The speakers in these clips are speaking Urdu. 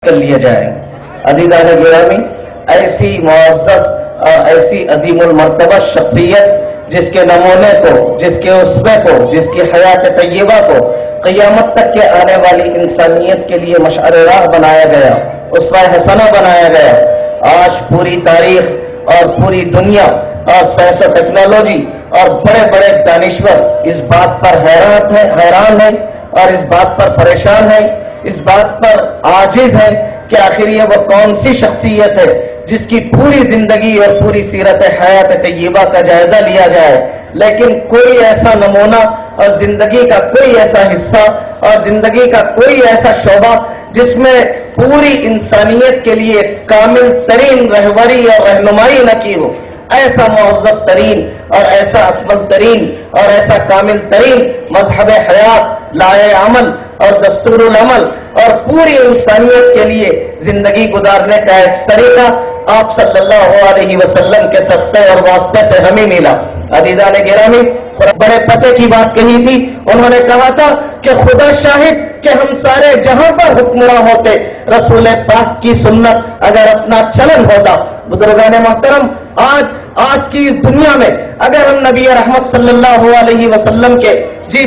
کر لیا جائے. عزیزان گرامی، ایسی معزز اور ایسی عظیم المرتبہ شخصیت جس کے نمونے کو، جس کے اسوے کو، جس کی حیات طیبہ کو قیامت تک کے آنے والی انسانیت کے لیے مشعل راہ بنایا گیا، اسوہ حسنہ بنایا گیا، آج پوری تاریخ اور پوری دنیا اور سائنس و ٹیکنالوجی اور بڑے بڑے دانشور اس بات پر حیران ہیں اور اس بات پر پریشان ہیں، اس بات پر عاجز ہیں کہ آخر یہ وہ کون سی شخصیت ہے جس کی پوری زندگی اور پوری سیرت حیات طیبہ کا جائزہ لیا جائے، لیکن کوئی ایسا نمونہ اور زندگی کا کوئی ایسا حصہ اور زندگی کا کوئی ایسا شعبہ جس میں پوری انسانیت کے لیے کامل ترین رہبری اور رہنمائی نہ کی ہو. ایسا معزز ترین اور ایسا اکمل ترین اور ایسا کامل ترین مذہب حیات، لائے عمل اور دستور العمل اور پوری انسانیت کے لیے زندگی گزارنے کا ایک طریقہ آپ صلی اللہ علیہ وسلم کے صدقے اور واسطے سے ہمیں ملا. عزیزان گرامی، بڑے پتے کی بات کہی تھی، انہوں نے کہا تھا کہ خدا شاہد کہ ہم سارے جہاں پر حکمراں ہوتے، رسول پاک کی سنت اگر اپنا چلن ہوتا. بزرگان محترم، آج کی دنیا میں اگر ہم نبی رحمت صلی اللہ علیہ وسلم کے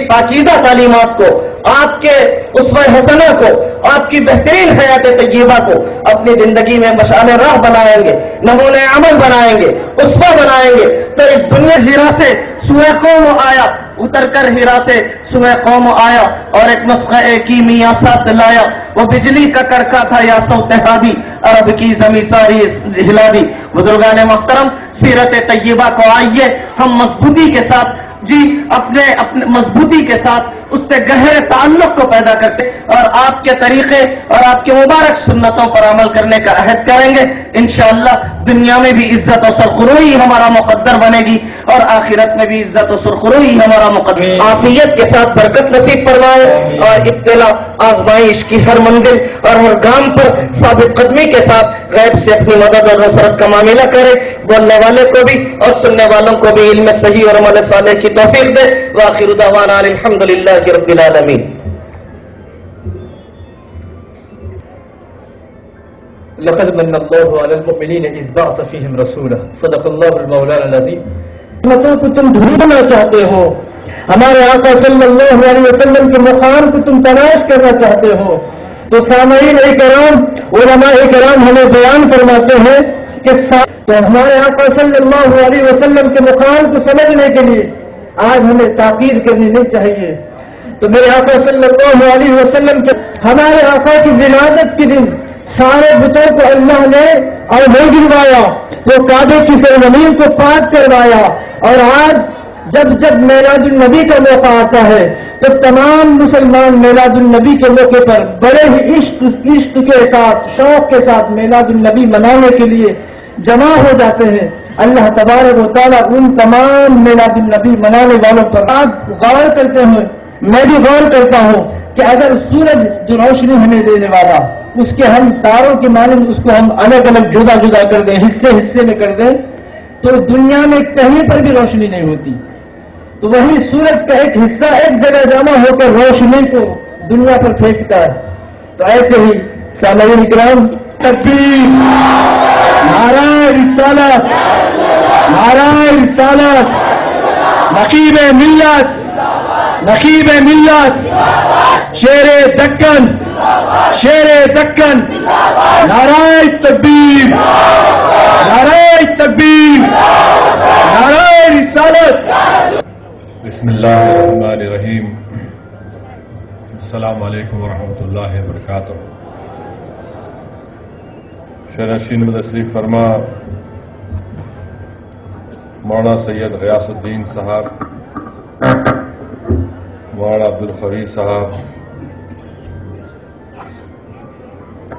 پاکیزہ تعلیمات کو، آپ کے اسوہ حسنہ کو، آپ کی بہترین حیات طیبہ کو اپنی زندگی میں مشعل راہ بنائیں گے، نمونہ عمل بنائیں گے، اسوہ بنائیں گے، تو اس دنیا ہیرا سے سوئے قوم آیا، اتر کر ہیرا سے سوئے قوم آیا اور ایک نسخہ کیمیا ساتھ لایا. وہ بجلی کا کڑکا تھا یا سوت ہادی، عرب کی زمین ساری ہلا دی. بزرگان محترم، سیرت طیبہ کو آئیے ہم مضبوطی کے ساتھ اپنے مضبوطی کے ساتھ اس سے گہرے تعلق کو پیدا کرتے اور آپ کے طریقے اور آپ کے مبارک سنتوں پر عمل کرنے کا عہد کریں گے. انشاءاللہ دنیا میں بھی عزت و سرخروئی ہمارا مقدر بنے گی اور آخرت میں بھی عزت و سرخروئی ہمارا مقدر. عافیت کے ساتھ برکت نصیب فرمائے اور ابتلا، آزمائش کی ہر منزل اور ہر گام پر ثابت قدمی کے ساتھ غیب سے اپنی مدد اور نصرت کا معاملہ کرے. بولنے والے کو بھی اور سننے والوں کو بھی علم صحیح اور عمل صالح کی توفیق دے. وآخر دعوانا الحمدللہ رب العالمین. لقد من اللہ علی المؤمنین اذ بعث فیہم رسولہ. صدق اللہ المولانا العظیم. متوں کو تم ڈھونڈنا چاہتے ہو، ہمارے آقا صلی اللہ علیہ وسلم کے مقام کو تم تلاش کرنا چاہتے ہو، تو سامعین کرام، علماء کرام ہمیں بیان فرماتے ہیں کہ تو ہمارے آقا صلی اللہ علیہ وسلم کے مقام کو سمجھنے کے لیے آج ہمیں تاخیر کرنی نہیں چاہیے. تو میرے آقا صلی اللہ علیہ وسلم کے ہمارے آقا کی ولادت کے دن سارے بتوں کو اللہ نے اور نہیں گروایا، وہ کعبے کی سرزمین کو پاک کروایا. اور آج جب میلاد النبی کا موقع آتا ہے تو تمام مسلمان میلاد النبی کے موقع پر بڑے ہی عشق کے ساتھ، شوق کے ساتھ میلاد النبی منانے کے لیے جمع ہو جاتے ہیں. اللہ تبارک و تعالیٰ ان تمام میلاد النبی منانے والوں پر آپ غور کرتے ہیں، میں بھی غور کرتا ہوں کہ اگر سورج جو روشنی ہمیں دینے والا، اس کے ہم تاروں کے مانند اس کو ہم الگ الگ جدا کر دیں، حصے میں کر دیں، تو دنیا میں کہیں پر بھی روشنی نہیں ہوتی. تو وہی سورج کا ایک حصہ ایک جگہ جمع ہو کر روشنی کو دنیا پر پھینکتا ہے. تو ایسے ہی سامعین کرام، تکبیر، نعرہ رسالت، نعرہ رسالت، نقیب ملت، شیر دکن، نعرہ تکبیر، نعرہ رسالت. بسم اللہ الرحمن الرحیم. السلام علیکم ورحمۃ اللہ وبرکاتہ. شہنشین تشریف فرما مولانا سید غیاث الدین صاحب، مولانا عبدالخوی صاحب،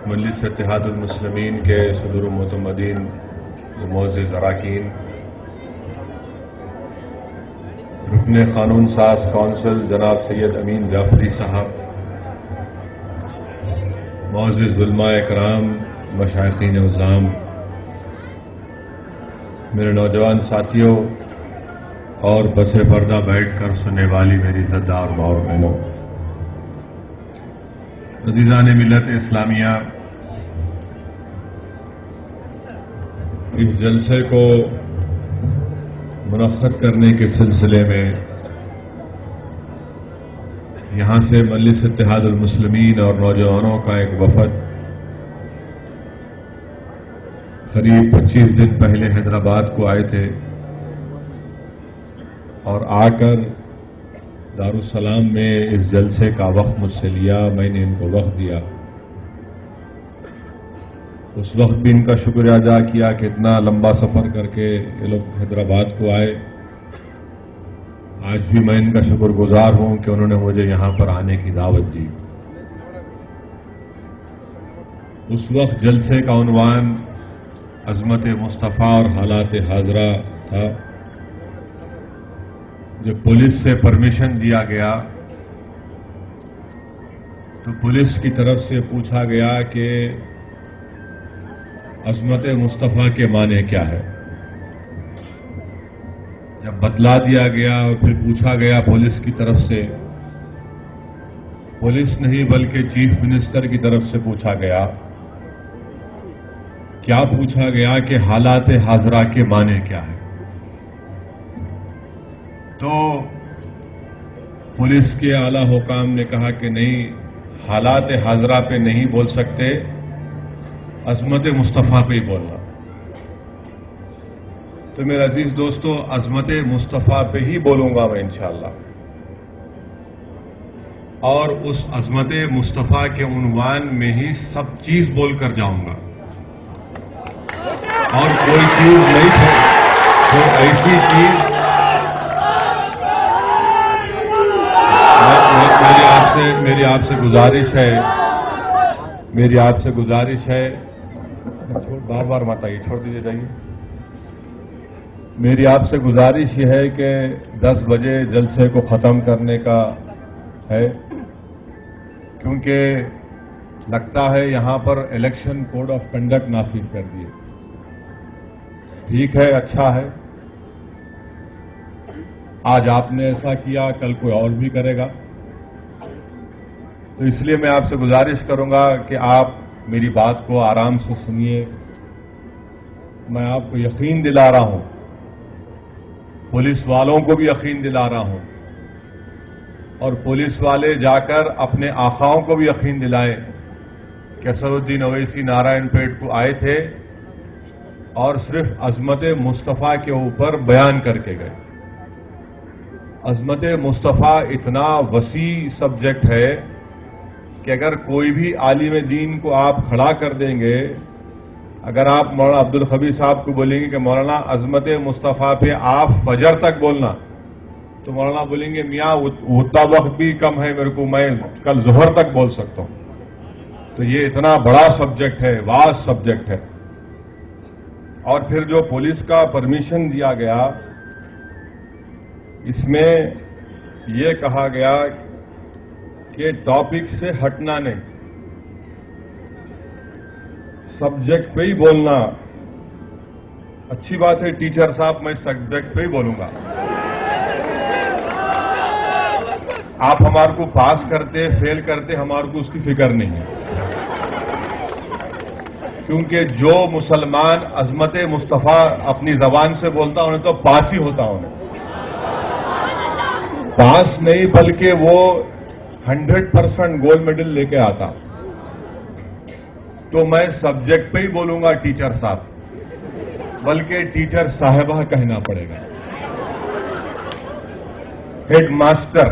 مجلس اتحاد المسلمین کے صدور المعتمدین معزز اراکین، رکن قانون ساز کونسل جناب سید امین جعفری صاحب، معزز علماء کرام، مشائخین عظام، میرے نوجوان ساتھیوں اور بس پردہ بیٹھ کر سننے والی میری عزتدار ماں اور بہنوں، عزیزان ملت اسلامیہ، اس جلسے کو منعقد کرنے کے سلسلے میں یہاں سے مجلس اتحاد المسلمین اور نوجوانوں کا ایک وفد قریب 25 دن پہلے حیدرآباد کو آئے تھے اور آ کر دارالسلام میں اس جلسے کا وقت مجھ سے لیا. میں نے ان کو وقت دیا. اس وقت بھی ان کا شکریہ ادا کیا کہ اتنا لمبا سفر کر کے یہ لوگ حیدرآباد کو آئے. آج بھی میں ان کا شکر گزار ہوں کہ انہوں نے مجھے یہاں پر آنے کی دعوت دی. اس وقت جلسے کا عنوان عظمت مصطفیٰ اور حالات حاضرہ تھا. جب پولیس سے پرمیشن دیا گیا تو پولیس کی طرف سے پوچھا گیا کہ عظمت مصطفیٰ کے معنی کیا ہے. جب بتلا دیا گیا اور پھر پوچھا گیا پولیس کی طرف سے، پولیس نہیں بلکہ چیف منسٹر کی طرف سے پوچھا گیا. کیا پوچھا گیا کہ حالات حاضرہ کے معنی کیا ہے؟ تو پولیس کے اعلی حکام نے کہا کہ نہیں، حالات حاضرہ پہ نہیں بول سکتے، عظمت مصطفیٰ پہ ہی بولنا. تو میرے عزیز دوستو، عظمت مصطفیٰ پہ ہی بولوں گا میں انشاءاللہ، اور اس عظمت مصطفیٰ کے عنوان میں ہی سب چیز بول کر جاؤں گا، اور کوئی چیز نہیں ہے تو ایسی چیز میری آپ سے گزارش ہے بار بار مت آئیے، چھوڑ دیجیے جائیے. میری آپ سے گزارش یہ ہے کہ 10 بجے جلسے کو ختم کرنے کا ہے، کیونکہ لگتا ہے یہاں پر الیکشن کوڈ آف کنڈکٹ نافذ کر دیے. ٹھیک ہے، اچھا ہے، آج آپ نے ایسا کیا، کل کوئی اور بھی کرے گا. تو اس لیے میں آپ سے گزارش کروں گا کہ آپ میری بات کو آرام سے سنیے. میں آپ کو یقین دلا رہا ہوں، پولیس والوں کو بھی یقین دلا رہا ہوں، اور پولیس والے جا کر اپنے آقاؤں کو بھی یقین دلائیں کہ اسدالدین اویسی نارائن پیٹ کو آئے تھے اور صرف عظمت مصطفیٰ کے اوپر بیان کر کے گئے. عظمت مصطفیٰ اتنا وسیع سبجیکٹ ہے کہ اگر کوئی بھی عالم دین کو آپ کھڑا کر دیں گے، اگر آپ مولانا عبدالخبیر صاحب کو بولیں گے کہ مولانا عظمت مصطفیٰ پہ آپ فجر تک بولنا، تو مولانا بولیں گے میاں اتنا وقت بھی کم ہے میرے کو، میں کل ظہر تک بول سکتا ہوں. تو یہ اتنا بڑا سبجیکٹ ہے، واسٹ سبجیکٹ ہے. اور پھر جو پولیس کا پرمیشن دیا گیا، اس میں یہ کہا گیا کہ ٹاپک سے ہٹنا نہیں، سبجیکٹ پہ ہی بولنا. اچھی بات ہے ٹیچر صاحب، میں سبجیکٹ پہ ہی بولوں گا. آپ ہمارے کو پاس کرتے فیل کرتے، ہمارے کو اس کی فکر نہیں ہے، کیونکہ جو مسلمان عظمت مصطفیٰ اپنی زبان سے بولتا انہیں تو پاس ہی ہوتا، انہیں پاس نہیں بلکہ وہ 100% گولڈ میڈل لے کے آتا. تو میں سبجیکٹ پہ ہی بولوں گا ٹیچر صاحب، بلکہ ٹیچر صاحبہ کہنا پڑے گا. ہیڈ ماسٹر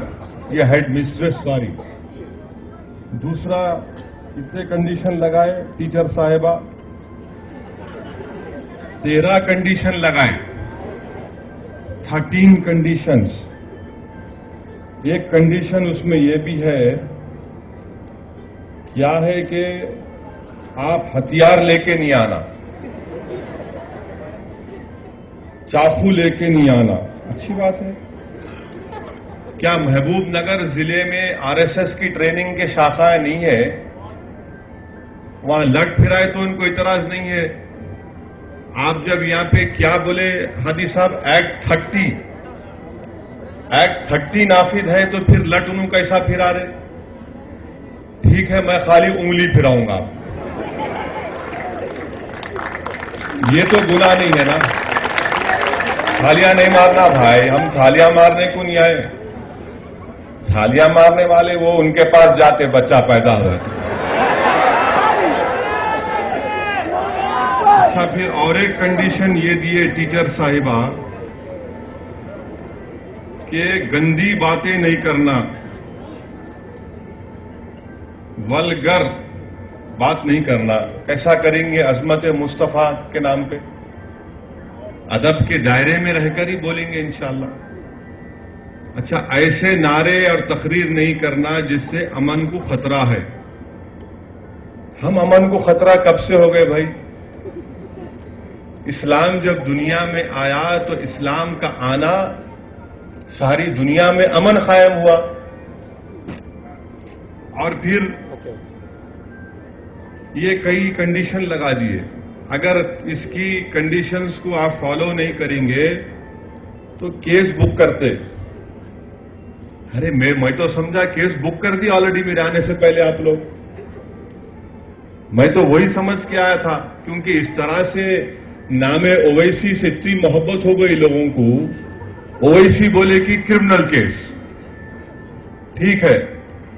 یا ہیڈ مسٹریس، سوری. دوسرا، کتنے کنڈیشن لگائے ٹیچر صاحبہ؟ 13 کنڈیشن لگائے، 13 کنڈیشنز. ایک کنڈیشن اس میں یہ بھی ہے، کیا ہے کہ آپ ہتھیار لے کے نہیں آنا، چاقو لے کے نہیں آنا. اچھی بات ہے. کیا محبوب نگر ضلع میں RSS کی ٹریننگ کے شاخائیں نہیں ہے؟ وہاں لٹ پھرائے تو ان کو اعتراض نہیں ہے. آپ جب یہاں پہ کیا بولے ہادی صاحب، ایکٹ 30 نافذ ہے، تو پھر لٹ انہوں کیسا پھرا رہے؟ ٹھیک ہے، میں خالی انگلی پھراؤں گا. یہ تو گناہ نہیں ہے نا. تھالیاں نہیں مارنا بھائی, ہم تھالیاں مارنے کو نہیں آئے. تھالیاں مارنے والے وہ ان کے پاس جاتے بچہ پیدا ہو جاتا. اچھا, پھر اور ایک کنڈیشن یہ دیے ٹیچر صاحبہ کہ گندی باتیں نہیں کرنا, ولگر بات نہیں کرنا. کیسا کریں گے؟ عظمت مصطفیٰ کے نام پہ ادب کے دائرے میں رہ کر ہی بولیں گے انشاءاللہ. اچھا, ایسے نعرے اور تقریر نہیں کرنا جس سے امن کو خطرہ ہے. ہم امن کو خطرہ کب سے ہو گئے بھائی؟ اسلام جب دنیا میں آیا تو اسلام کا آنا ساری دنیا میں امن قائم ہوا. اور پھر یہ کئی کنڈیشن لگا دیے. اگر اس کی کنڈیشنز کو آپ فالو نہیں کریں گے تو کیس بک کرتے. ارے میں تو سمجھا کیس بک کر دی آلریڈی میرے آنے سے پہلے آپ لوگ. میں تو وہی سمجھ کے آیا تھا, کیونکہ اس طرح سے نام اویسی سے اتنی محبت ہو گئی لوگوں کو. اویسی بولے کہ کرمنل کیس. ٹھیک ہے,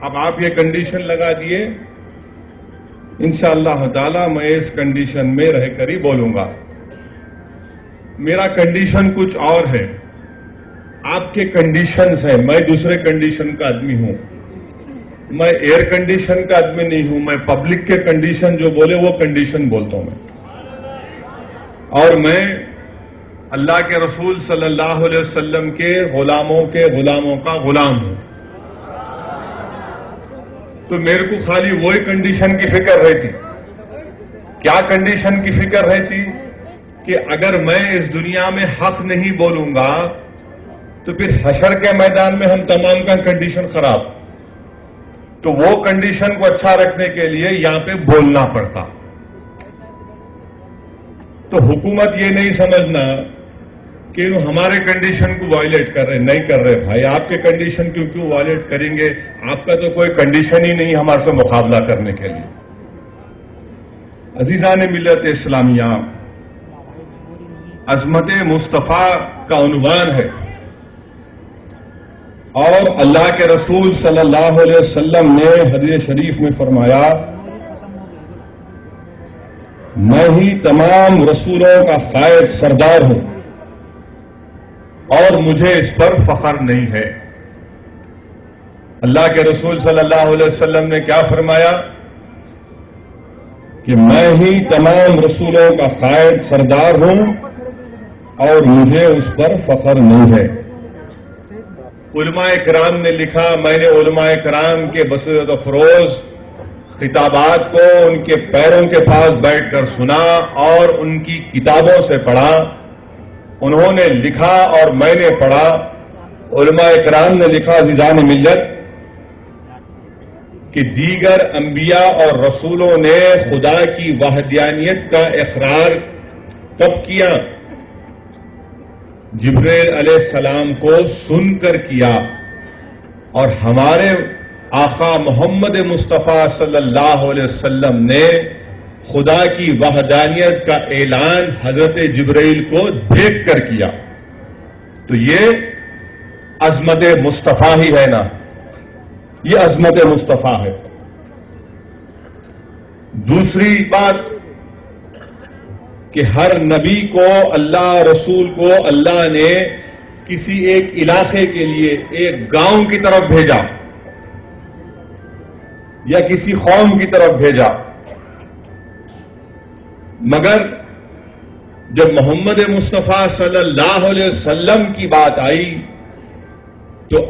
اب آپ یہ کنڈیشن لگا دیے, انشاءاللہ تعالی میں اس کنڈیشن میں رہ کر ہی بولوں گا. میرا کنڈیشن کچھ اور ہے, آپ کے کنڈیشنز ہیں. میں دوسرے کنڈیشن کا آدمی ہوں. میں ایئر کنڈیشن کا آدمی نہیں ہوں. میں پبلک کے کنڈیشن جو بولے وہ کنڈیشن بولتا ہوں میں. اور میں اللہ کے رسول صلی اللہ علیہ وسلم کے غلاموں کا غلام ہوں. تو میرے کو خالی وہی کنڈیشن کی فکر رہتی. کیا کنڈیشن کی فکر رہتی؟ کہ اگر میں اس دنیا میں حق نہیں بولوں گا تو پھر حشر کے میدان میں ہم تمام کا کنڈیشن خراب. تو وہ کنڈیشن کو اچھا رکھنے کے لیے یہاں پہ بولنا پڑتا. تو حکومت یہ نہیں سمجھنا کہ ہمارے کنڈیشن کو وائلیٹ کر رہے. نہیں کر رہے بھائی, آپ کے کنڈیشن کیوں وائلیٹ کریں گے؟ آپ کا تو کوئی کنڈیشن ہی نہیں ہمارے سے مقابلہ کرنے کے لیے. عزیزان ملت اسلامیہ, عظمت مصطفیٰ کا عنوان ہے, اور اللہ کے رسول صلی اللہ علیہ وسلم نے حدیث شریف میں فرمایا, میں ہی تمام رسولوں کا قائد سردار ہوں اور مجھے اس پر فخر نہیں ہے. اللہ کے رسول صلی اللہ علیہ وسلم نے کیا فرمایا کہ میں ہی تمام رسولوں کا قائد سردار ہوں اور مجھے اس پر فخر نہیں ہے. علماء کرام نے لکھا, میں نے علماء کرام کے بصیرت افروز خطابات کو ان کے پیروں کے پاس بیٹھ کر سنا اور ان کی کتابوں سے پڑھا. انہوں نے لکھا اور میں نے پڑھا. علماء کرام نے لکھا, عزیزان ملت, کہ دیگر انبیاء اور رسولوں نے خدا کی وحدانیت کا اقرار کب کیا؟ جبرائیل علیہ السلام کو سن کر کیا. اور ہمارے آقا محمد مصطفیٰ صلی اللہ علیہ وسلم نے خدا کی وحدانیت کا اعلان حضرت جبرائیل کو دیکھ کر کیا. تو یہ عظمت مصطفیٰ ہی ہے نا, یہ عظمت مصطفیٰ ہے. دوسری بات کہ ہر نبی کو, اللہ رسول کو اللہ نے کسی ایک علاقے کے لیے, ایک گاؤں کی طرف بھیجا یا کسی قوم کی طرف بھیجا. مگر جب محمد مصطفیٰ صلی اللہ علیہ وسلم کی بات آئی تو